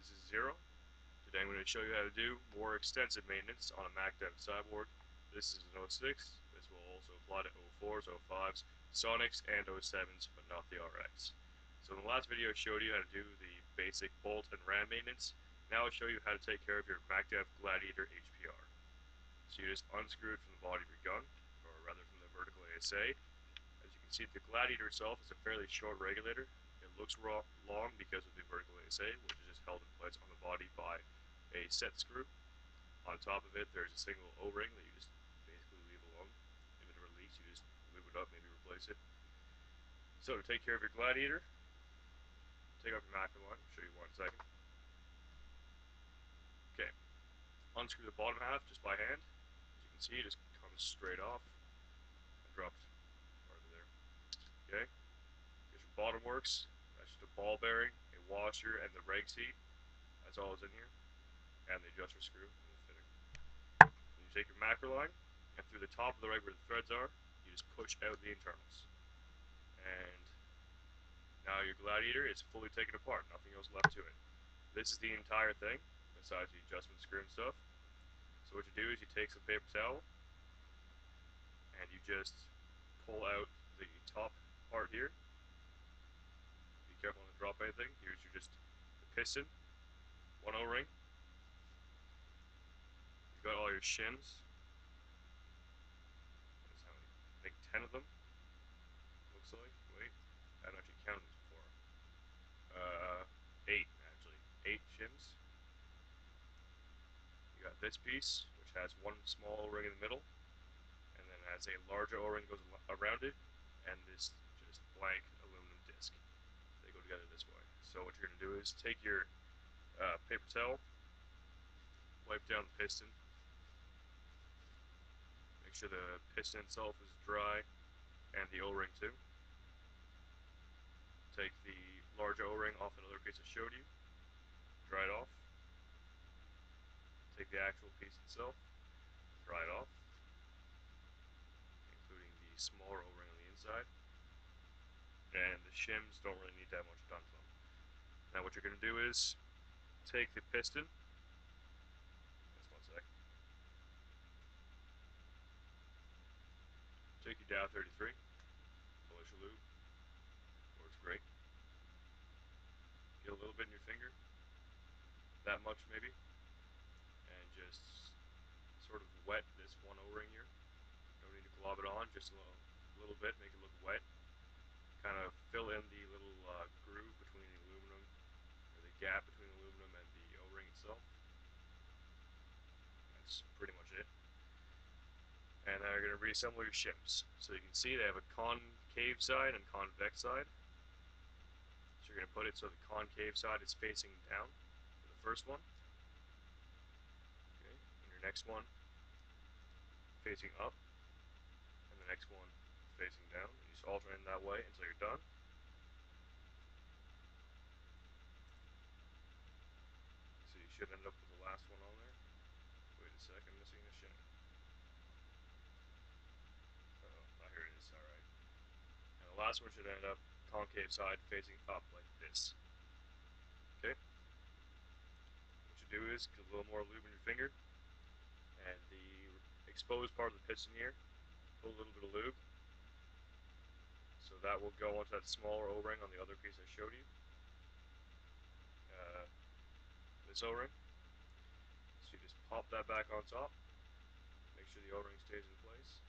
this is Zero. Today I'm going to show you how to do more extensive maintenance on a MacDev Cyborg. This is an 06. This will also apply to 04s, 05s, Sonics, and 07s, but not the RX. So in the last video I showed you how to do the basic bolt and ram maintenance. Now I'll show you how to take care of your MacDev Gladiator HPR. So you just unscrew it from the body of your gun, or rather from the vertical ASA. As you can see, the Gladiator itself is a fairly short regulator. It looks long because of the vertical ASA, which is just held in place on the body by a set screw. On top of it, there's a single O-ring that you just basically leave alone. If it ever leaks, you just lube it up, maybe replace it. So to take care of your Gladiator, take off your macro line. I'll show you one in a second. Okay, unscrew the bottom half just by hand. As you can see, it just comes straight off and drops right over there. Okay, here's your bottom works. That's just a ball bearing, a washer, and the reg seat. That's all is in here. And the adjuster screw and the fitting. Then you take your macro line, and through the top of the reg where the threads are, you just push out the internals. And now your Gladiator is fully taken apart, nothing else left to it. This is the entire thing, besides the adjustment screw and stuff. So what you do is you take some paper towel, and you just pull out the top part here. Be careful not to drop anything. Here's your the piston, one O-ring. You've got all your shims. There's how many? I think 10 of them. Looks like. Wait, I haven't actually counted this before. 8 actually. 8 shims. You got this piece, which has one small O-ring in the middle, and then has a larger O-ring that goes around it, and this just blank aluminum disc. They go together this way. So what you're going to do is take your paper towel, wipe down the piston, make sure the piston itself is dry, and the O-ring too. Take the larger O-ring off another piece I showed you, dry it off. Take the actual piece itself, dry it off, including the smaller O-ring on the inside. And the shims don't really need that much done to them. Now what you're going to do is take the piston. Just one sec. Take your Dow 33, militia lube, works great. Get a little bit in your finger, that much maybe, and just sort of wet this one O-ring here. Don't need to glob it on, just a little bit, make it look wet. Kind of fill in the little groove between the aluminum, or the gap between the aluminum and the O-ring itself. That's pretty much it. And now you're going to reassemble your shims. So you can see they have a concave side and convex side. So you're going to put it so the concave side is facing down for the first one. Okay, and your next one facing up, and the next one facing down. You just alternate that way until you're done. So you should end up with the last one on there. Wait a sec, I'm missing a shim. Here it is, alright. And the last one should end up concave side facing up like this. Okay? What you do is get a little more lube in your finger, and the exposed part of the piston here, put a little bit of lube. So that will go onto that smaller O-ring on the other piece I showed you. This O-ring. So you just pop that back on top. Make sure the O-ring stays in place.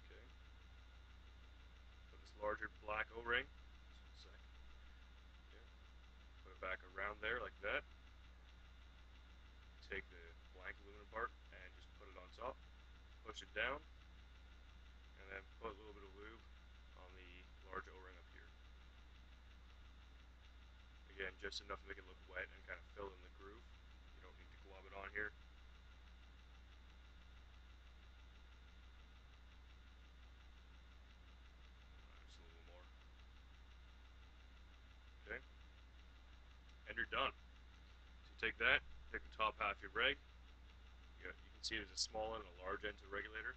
Okay. Put this larger black O-ring. Just one sec. Okay. Put it back around there like that. Take the blank aluminum part and just put it on top. Push it down. And then put a little bit of lube on the large O-ring up here. Again, just enough to make it look wet and kind of fill in the groove. You don't need to glob it on here. Just a little more. Okay. And you're done. So you take that, take the top half of your reg. You can see there's a small end and a large end to the regulator.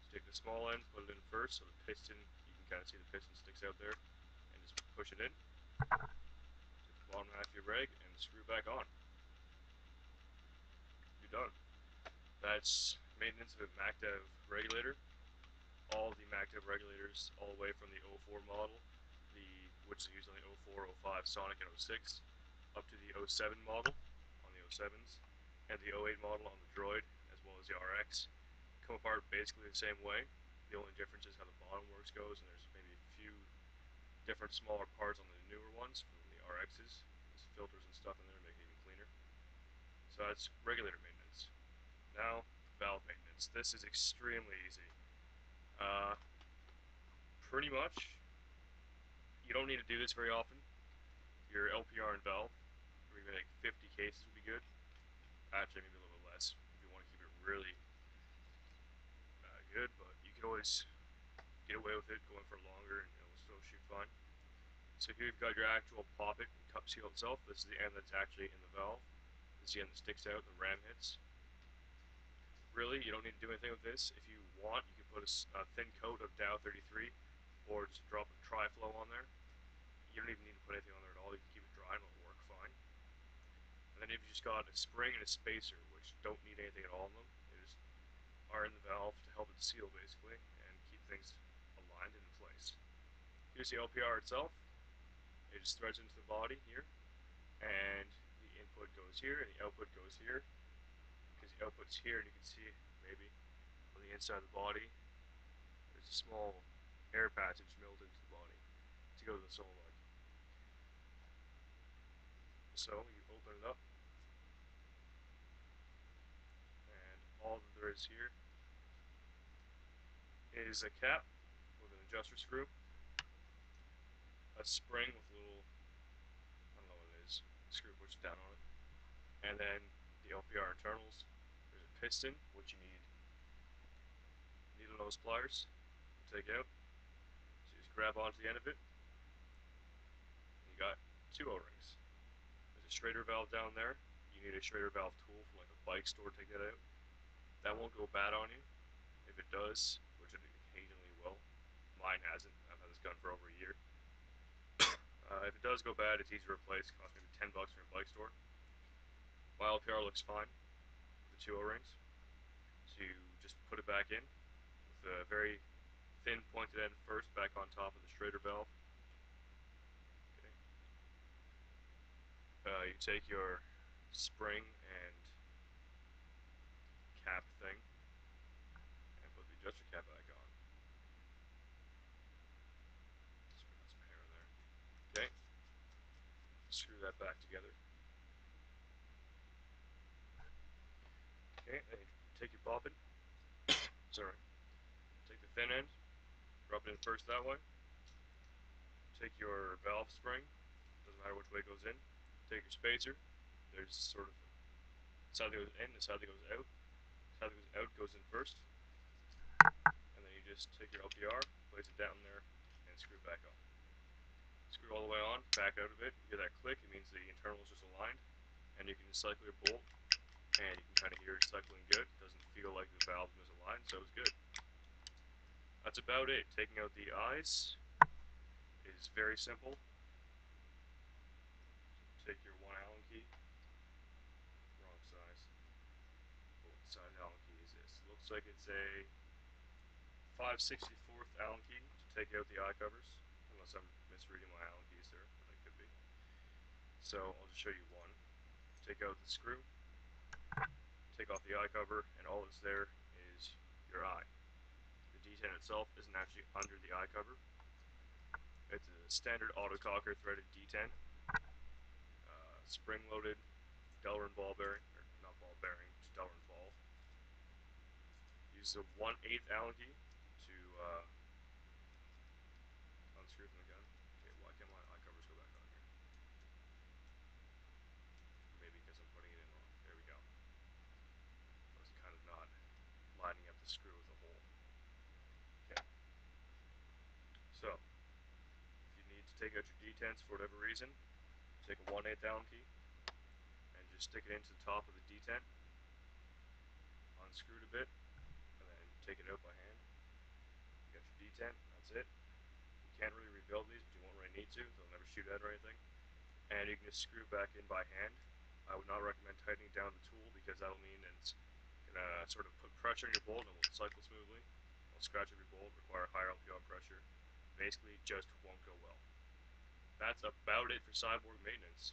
So take the small end, put it in first, so the piston, you can kind of see the piston sticks out there, and just push it in. bottom half of your reg, and screw back on. You're done. That's maintenance of a MacDev regulator. All the MacDev regulators, all the way from the 04 model, which is used on the 04, 05 Sonic, and 06, up to the 07 model on the 07s, and the 08 model on the Droid, as well as the RX, come apart basically the same way. The only difference is how the bottom works goes, and there's maybe a few different smaller parts on the newer ones from the RXs. There's filters and stuff in there to make it even cleaner. So that's regulator maintenance. Now, valve maintenance. This is extremely easy. Pretty much, you don't need to do this very often. Your LPR and valve, maybe like 50 cases would be good. Actually, maybe a little bit less if you want to keep it really good, but you can always get away with it going for longer and it'll still shoot fine. So here you've got your actual poppet and cup seal itself. This is the end that's actually in the valve. This is the end that sticks out and the ram hits. Really, you don't need to do anything with this. If you want, you can put a thin coat of Dow 33 or just drop a tri-flow on there. You don't even need to put anything on there at all. You can keep it dry and it'll work fine. And then you've just got a spring and a spacer, which don't need anything at all in them. They just are in the valve to help it seal, basically, and keep things aligned and in place. Here's the LPR itself. It just threads into the body here, and the input goes here, and the output goes here, because the output's here, and you can see, maybe, on the inside of the body, there's a small air passage milled into the body to go to the solenoid. So you open it up, and all that there is here is a cap with an adjuster screw, a spring with a little, I don't know what it is, screw pushed down on it, and then the LPR internals. There's a piston, which you need needle nose pliers to take out. So you just grab onto the end of it, and you got two O-rings. There's a Schrader valve down there. You need a Schrader valve tool from like a bike store to take that out. That won't go bad on you. If it does, which it occasionally will, mine hasn't. I've had this gun for over a year. If it does go bad, it's easy to replace. It costs maybe $10 from your bike store. My LPR looks fine with the two O-rings. So you just put it back in with a very thin pointed end first back on top of the Schrader valve. Okay. You take your spring and cap thing and put the adjuster cap back on. Sorry, got some hair in there. Okay. Screw that back together. Okay, then you take your poppet. Sorry. Take the thin end, drop it in first that way. Take your valve spring, doesn't matter which way it goes in. Take your spacer. There's sort of the side that goes in, the side that goes out. The side that goes out goes in first. And then you just take your LPR, place it down there, and screw it back on. Screw all the way on, back out of it. You hear that click, it means the internal is just aligned. And you can just cycle your bolt, and you can kind of hear it cycling good. It doesn't feel like the valve's misaligned, so it's good. That's about it. Taking out the eyes is very simple. Take your 1 Allen key. Wrong size. What size Allen key is this? Looks like it's a 5/64th Allen key to take out the eye covers. Unless I'm misreading my Allen keys there, but I could be. So I'll just show you one. Take out the screw. Take off the eye cover, and all that's there is your eye. The D10 itself isn't actually under the eye cover. It's a standard autococker threaded D10, spring-loaded Delrin ball bearing, or not ball bearing, just Delrin ball. Use the 1/8 Allen key to unscrew from the gun. Okay, why can't my eye covers go back on here? Maybe because I'm putting it in wrong. There we go. I was kind of not lining up the screw with the hole. Okay. So, if you need to take out your D10s for whatever reason, take a 1/8 Allen key and just stick it into the top of the D10, unscrew it a bit, and then take it out by hand. You got your D10, that's it. You can't really rebuild these, but you won't really need to. They'll never shoot out or anything. and you can just screw it back in by hand. I would not recommend tightening down the tool because that'll mean it's gonna sort of put pressure on your bolt and it won't cycle smoothly. It'll scratch every bolt, require higher LPR pressure. Basically, just won't go well. That's about it for Cyborg maintenance.